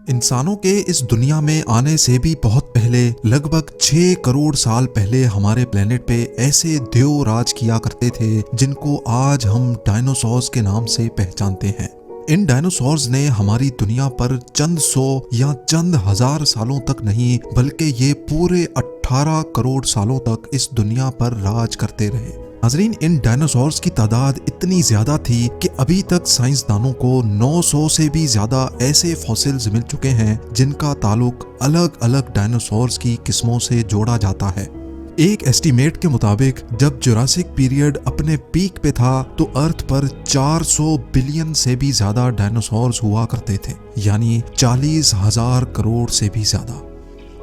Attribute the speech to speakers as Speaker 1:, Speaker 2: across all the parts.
Speaker 1: इंसानों के इस दुनिया में आने से भी बहुत पहले लगभग 6 करोड़ साल पहले हमारे प्लेनेट पे ऐसे देव राज किया करते थे जिनको आज हम डायनासोर्स के नाम से पहचानते हैं। इन डायनासोर्स ने हमारी दुनिया पर चंद सौ या चंद हजार सालों तक नहीं बल्कि ये पूरे 18 करोड़ सालों तक इस दुनिया पर राज करते रहे। नाज़रीन, इन डायनासोर्स की तादाद इतनी ज्यादा थी कि अभी तक साइंसदानों को 900 से भी ज्यादा ऐसे फॉसिल्स मिल चुके हैं जिनका ताल्लुक अलग अलग डायनासोर्स की किस्मों से जोड़ा जाता है। एक एस्टीमेट के मुताबिक जब जुरासिक पीरियड अपने पीक पे था तो अर्थ पर 400 बिलियन से भी ज्यादा डायनासोर्स हुआ करते थे, यानी 40,000 करोड़ से भी ज्यादा।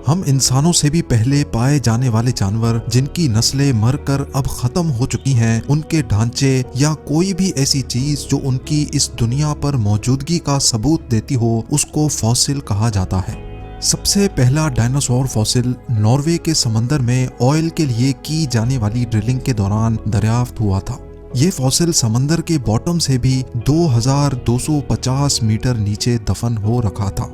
Speaker 1: हम इंसानों से भी पहले पाए जाने वाले जानवर जिनकी नस्लें मरकर अब खत्म हो चुकी हैं, उनके ढांचे या कोई भी ऐसी चीज जो उनकी इस दुनिया पर मौजूदगी का सबूत देती हो, उसको फॉसिल कहा जाता है। सबसे पहला डायनासोर फॉसिल नॉर्वे के समंदर में ऑयल के लिए की जाने वाली ड्रिलिंग के दौरान दरियाफ्त हुआ था। ये फॉसिल समंदर के बॉटम से भी 2250 मीटर नीचे दफन हो रखा था।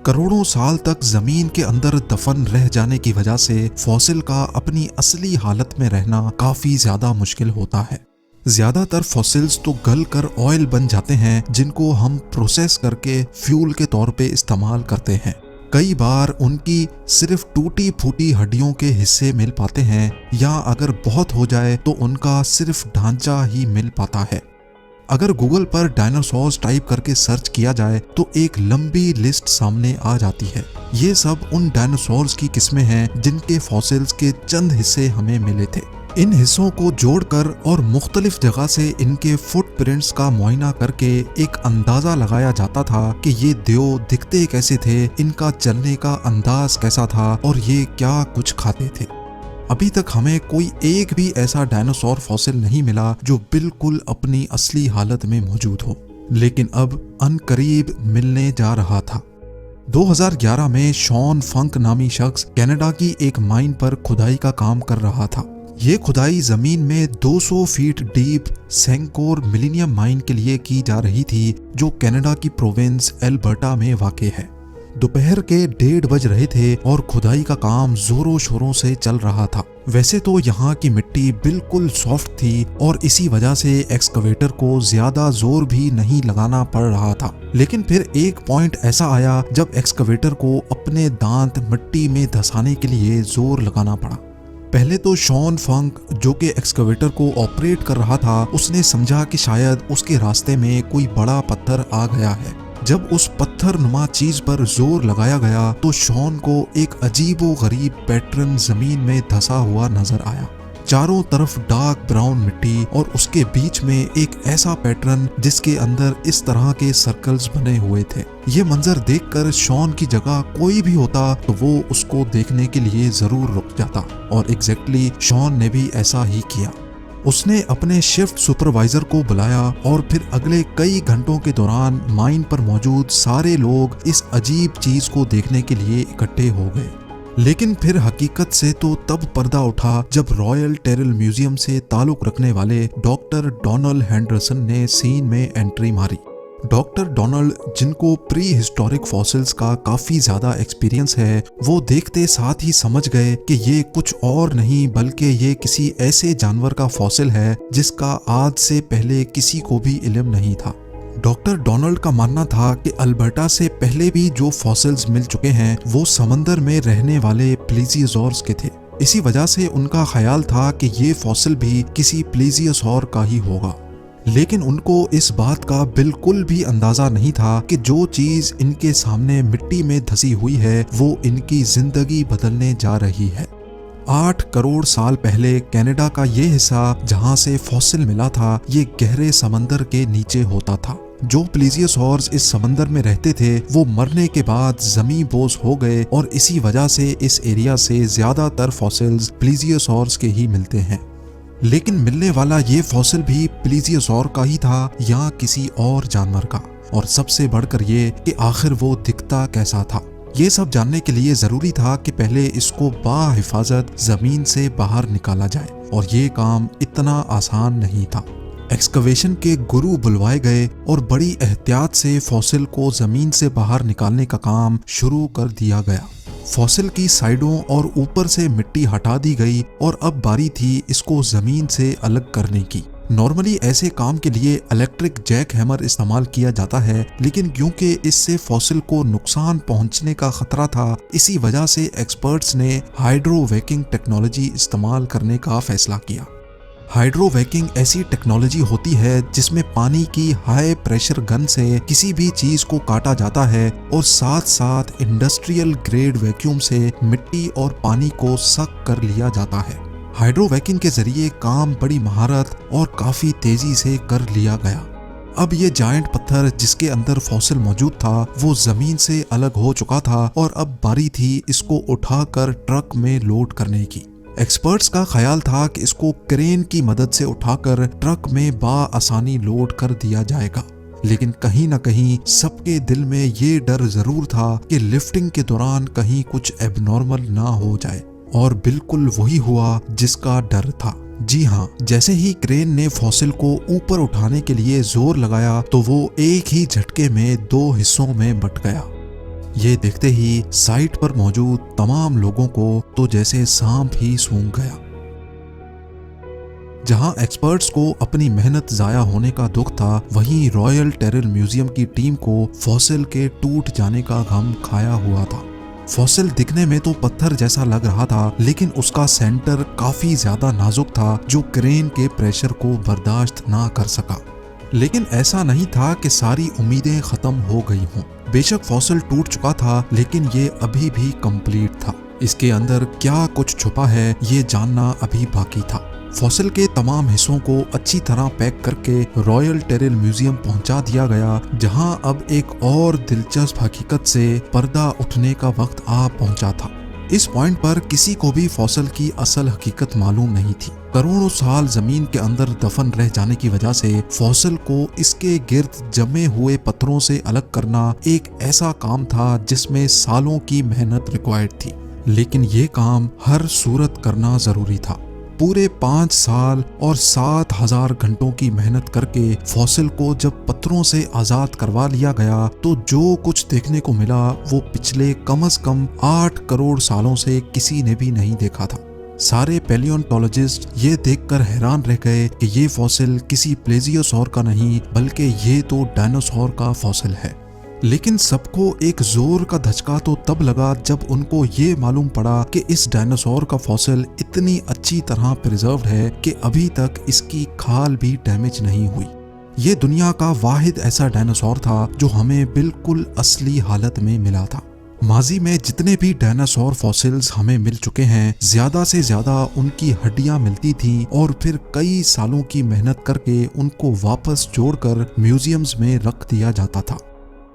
Speaker 1: करोड़ों साल तक जमीन के अंदर दफन रह जाने की वजह से फॉसिल का अपनी असली हालत में रहना काफी ज्यादा मुश्किल होता है। ज्यादातर फॉसिल्स तो गल कर ऑयल बन जाते हैं जिनको हम प्रोसेस करके फ्यूल के तौर पे इस्तेमाल करते हैं। कई बार उनकी सिर्फ टूटी फूटी हड्डियों के हिस्से मिल पाते हैं या अगर बहुत हो जाए तो उनका सिर्फ ढांचा ही मिल पाता है। अगर गूगल पर डायनासोर्स टाइप करके सर्च किया जाए तो एक लंबी लिस्ट सामने आ जाती है। ये सब उन डायनासोर्स की किस्में हैं जिनके फॉसिल्स के चंद हिस्से हमें मिले थे। इन हिस्सों को जोड़कर और मुख्तलिफ जगह से इनके फुटप्रिंट्स का मुआयना करके एक अंदाजा लगाया जाता था कि ये देव दिखते कैसे थे, इनका चलने का अंदाज कैसा था और ये क्या कुछ खाते थे। अभी तक हमें कोई एक भी ऐसा डायनासोर फॉसिल नहीं मिला जो बिल्कुल अपनी असली हालत में मौजूद हो, लेकिन अब अनकरीब मिलने जा रहा था। 2011 में शॉन फंक नामी शख्स कनाडा की एक माइन पर खुदाई का काम कर रहा था। ये खुदाई जमीन में 200 फीट डीप सेंकोर मिलीनियम माइन के लिए की जा रही थी जो कनाडा की प्रोविंस एल्बर्टा में वाक़ है। दोपहर के 1:30 बज रहे थे और खुदाई का काम जोरों शोरों से चल रहा था। वैसे तो यहाँ की मिट्टी बिल्कुल सॉफ्ट थी और इसी वजह से एक्सकवेटर को ज्यादा जोर भी नहीं लगाना पड़ रहा था, लेकिन फिर एक पॉइंट ऐसा आया जब एक्सकवेटर को अपने दांत मिट्टी में धंसाने के लिए जोर लगाना पड़ा। पहले तो शॉन फंक जो कि एक्सकवेटर को ऑपरेट कर रहा था, उसने समझा कि शायद उसके रास्ते में कोई बड़ा पत्थर आ गया है। जब उस पत्थर नुमा चीज पर जोर लगाया गया तो शॉन को एक अजीबो गरीब पैटर्न जमीन में धंसा हुआ नजर आया। चारों तरफ डार्क ब्राउन मिट्टी और उसके बीच में एक ऐसा पैटर्न जिसके अंदर इस तरह के सर्कल्स बने हुए थे। ये मंजर देखकर शॉन की जगह कोई भी होता तो वो उसको देखने के लिए जरूर रुक जाता, और एग्जैक्टली शॉन ने भी ऐसा ही किया। उसने अपने शिफ्ट सुपरवाइजर को बुलाया और फिर अगले कई घंटों के दौरान माइन पर मौजूद सारे लोग इस अजीब चीज को देखने के लिए इकट्ठे हो गए। लेकिन फिर हकीकत से तो तब पर्दा उठा जब रॉयल टेरल म्यूजियम से ताल्लुक रखने वाले डॉक्टर डोनाल्ड हेंडरसन ने सीन में एंट्री मारी। डॉक्टर डोनाल्ड, जिनको प्री हिस्टोरिक फॉसिल्स का काफी ज्यादा एक्सपीरियंस है, वो देखते साथ ही समझ गए कि ये कुछ और नहीं बल्कि ये किसी ऐसे जानवर का फॉसिल है जिसका आज से पहले किसी को भी इल्म नहीं था। डॉक्टर डोनाल्ड का मानना था कि अल्बर्टा से पहले भी जो फॉसिल्स मिल चुके हैं वो समंदर में रहने वाले प्लीजियोसॉर्स के थे। इसी वजह से उनका ख्याल था कि ये फॉसिल भी किसी प्लीजियोसॉर का ही होगा। लेकिन उनको इस बात का बिल्कुल भी अंदाजा नहीं था कि जो चीज इनके सामने मिट्टी में धसी हुई है वो इनकी जिंदगी बदलने जा रही है। 8 करोड़ साल पहले कनाडा का ये हिस्सा जहां से फॉसिल मिला था, ये गहरे समंदर के नीचे होता था। जो प्लीजियोसॉर्स इस समंदर में रहते थे वो मरने के बाद जमी बोस हो गए और इसी वजह से इस एरिया से ज्यादातर फॉसिल्स प्लीजियोसॉर्स के ही मिलते हैं। लेकिन मिलने वाला ये फॉसिल भी प्लीजियोसॉर का ही था या किसी और जानवर का, और सबसे बढ़कर ये कि आखिर वो दिखता कैसा था। ये सब जानने के लिए जरूरी था कि पहले इसको बाहिफाजत जमीन से बाहर निकाला जाए, और ये काम इतना आसान नहीं था। एक्सकवेशन के गुरु बुलवाए गए और बड़ी एहतियात से फॉसिल को जमीन से बाहर निकालने का काम शुरू कर दिया गया। फॉसिल की साइडों और ऊपर से मिट्टी हटा दी गई और अब बारी थी इसको जमीन से अलग करने की। नॉर्मली ऐसे काम के लिए इलेक्ट्रिक जैक हैमर इस्तेमाल किया जाता है, लेकिन क्योंकि इससे फॉसिल को नुकसान पहुंचने का खतरा था, इसी वजह से एक्सपर्ट्स ने हाइड्रोवैकिंग टेक्नोलॉजी इस्तेमाल करने का फैसला किया। हाइड्रोवैकिंग ऐसी टेक्नोलॉजी होती है जिसमें पानी की हाई प्रेशर गन से किसी भी चीज को काटा जाता है और साथ साथ इंडस्ट्रियल ग्रेड वैक्यूम से मिट्टी और पानी को सक कर लिया जाता है। हाइड्रोवैकिंग के जरिए काम बड़ी महारत और काफी तेजी से कर लिया गया। अब ये जायंट पत्थर जिसके अंदर फॉसिल मौजूद था वो जमीन से अलग हो चुका था और अब बारी थी इसको उठाकर ट्रक में लोड करने की। एक्सपर्ट्स का ख्याल था कि इसको क्रेन की मदद से उठाकर ट्रक में आसानी लोड कर दिया जाएगा, लेकिन कहीं न कहीं सबके दिल में ये डर जरूर था कि लिफ्टिंग के दौरान कहीं कुछ एबनॉर्मल ना हो जाए, और बिल्कुल वही हुआ जिसका डर था। जी हाँ, जैसे ही क्रेन ने फॉसिल को ऊपर उठाने के लिए जोर लगाया तो वो एक ही झटके में 2 हिस्सों में बट गया। ये देखते ही साइट पर मौजूद तमाम लोगों को तो जैसे सांप ही सूंघ गया। जहां एक्सपर्ट्स को अपनी मेहनत जाया होने का दुख था, वहीं रॉयल टेरल म्यूजियम की टीम को फॉसिल के टूट जाने का गम खाया हुआ था। फॉसिल दिखने में तो पत्थर जैसा लग रहा था, लेकिन उसका सेंटर काफी ज्यादा नाजुक था जो क्रेन के प्रेशर को बर्दाश्त ना कर सका। लेकिन ऐसा नहीं था कि सारी उम्मीदें खत्म हो गई हों। बेशक फॉसिल टूट चुका था, लेकिन ये अभी भी कंप्लीट था। इसके अंदर क्या कुछ छुपा है ये जानना अभी बाकी था। फॉसिल के तमाम हिस्सों को अच्छी तरह पैक करके रॉयल टेरल म्यूजियम पहुंचा दिया गया, जहां अब एक और दिलचस्प हकीकत से पर्दा उठने का वक्त आ पहुंचा था। इस पॉइंट पर किसी को भी फॉसिल की असल हकीकत मालूम नहीं थी। करोड़ों साल जमीन के अंदर दफन रह जाने की वजह से फॉसिल को इसके गिर्द जमे हुए पत्थरों से अलग करना एक ऐसा काम था जिसमें सालों की मेहनत रिक्वायर्ड थी, लेकिन ये काम हर सूरत करना जरूरी था। पूरे 5 साल और 7,000 घंटों की मेहनत करके फॉसिल को जब पत्थरों से आजाद करवा लिया गया तो जो कुछ देखने को मिला वो पिछले कम से कम 8 करोड़ सालों से किसी ने भी नहीं देखा था। सारे पैलियोंटोलॉजिस्ट ये देखकर हैरान रह गए कि ये फॉसिल किसी प्लेजियोसॉर का नहीं बल्कि ये तो डायनासोर का फॉसिल है। लेकिन सबको एक जोर का धचका तो तब लगा जब उनको ये मालूम पड़ा कि इस डायनासोर का फॉसिल इतनी अच्छी तरह प्रिजर्व्ड है कि अभी तक इसकी खाल भी डैमेज नहीं हुई। ये दुनिया का वाहिद ऐसा डायनासोर था जो हमें बिल्कुल असली हालत में मिला था। माजी में जितने भी डायनासोर फॉसिल्स हमें मिल चुके हैं, ज्यादा से ज्यादा उनकी हड्डियां मिलती थीं और फिर कई सालों की मेहनत करके उनको वापस जोड़कर म्यूजियम्स में रख दिया जाता था।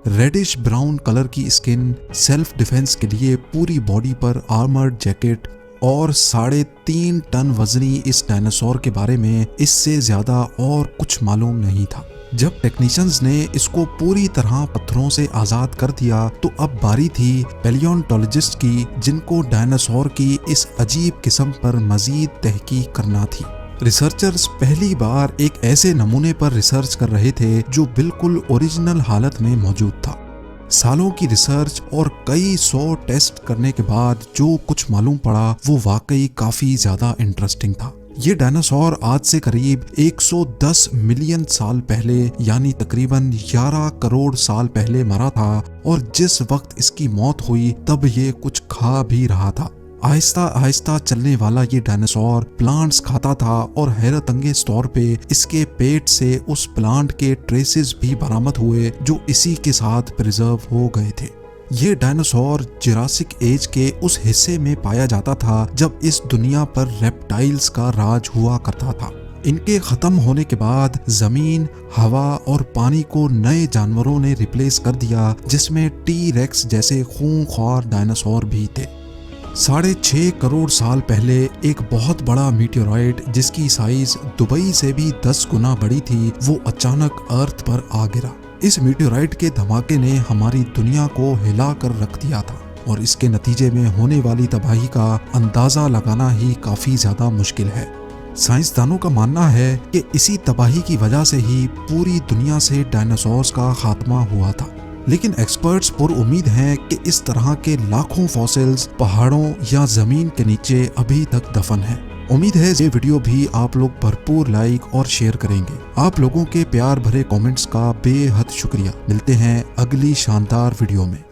Speaker 1: रेडिश ब्राउन कलर की स्किन, सेल्फ डिफेंस के लिए पूरी बॉडी पर आर्मर्ड जैकेट और 3.5 टन वजनी इस डायनासोर के बारे में इससे ज्यादा और कुछ मालूम नहीं था। जब टेक्नीशियंस ने इसको पूरी तरह पत्थरों से आजाद कर दिया तो अब बारी थी पैलियोंटोलॉजिस्ट की, जिनको डायनासोर की इस अजीब किस्म पर मजीद तहकीक करना थी। रिसर्चर्स पहली बार एक ऐसे नमूने पर रिसर्च कर रहे थे जो बिल्कुल ओरिजिनल हालत में मौजूद था। सालों की रिसर्च और कई 100 टेस्ट करने के बाद जो कुछ मालूम पड़ा वो वाकई काफी ज्यादा इंटरेस्टिंग था। ये डायनासोर आज से करीब 110 मिलियन साल पहले यानी तकरीबन 11 करोड़ साल पहले मरा था और जिस वक्त इसकी मौत हुई तब ये कुछ खा भी रहा था। आहिस्ता आहिस्ता चलने वाला ये डायनासोर प्लांट्स खाता था और हैरत अंगेज तौर पे इसके पेट से उस प्लांट के ट्रेसेस भी बरामद हुए जो इसी के साथ प्रिजर्व हो गए थे। ये डायनासोर जुरासिक एज के उस हिस्से में पाया जाता था जब इस दुनिया पर रेप्टाइल्स का राज हुआ करता था। इनके खत्म होने के बाद जमीन, हवा और पानी को नए जानवरों ने रिप्लेस कर दिया, जिसमें टी रेक्स जैसे खूंखार डायनासोर भी थे। 6.5 करोड़ साल पहले एक बहुत बड़ा मीटियोराइट जिसकी साइज दुबई से भी 10 गुना बड़ी थी वो अचानक अर्थ पर आ गिरा। इस मीटियोराइट के धमाके ने हमारी दुनिया को हिला कर रख दिया था और इसके नतीजे में होने वाली तबाही का अंदाजा लगाना ही काफी ज्यादा मुश्किल है। साइंसदानों का मानना है कि इसी तबाही की वजह से ही पूरी दुनिया से डायनासोर्स का खात्मा हुआ था। लेकिन एक्सपर्ट्स पुरुम्मीद हैं कि इस तरह के लाखों फॉसिल्स पहाड़ों या जमीन के नीचे अभी तक दफन हैं। उम्मीद है ये वीडियो भी आप लोग भरपूर लाइक और शेयर करेंगे। आप लोगों के प्यार भरे कमेंट्स का बेहद शुक्रिया। मिलते हैं अगली शानदार वीडियो में।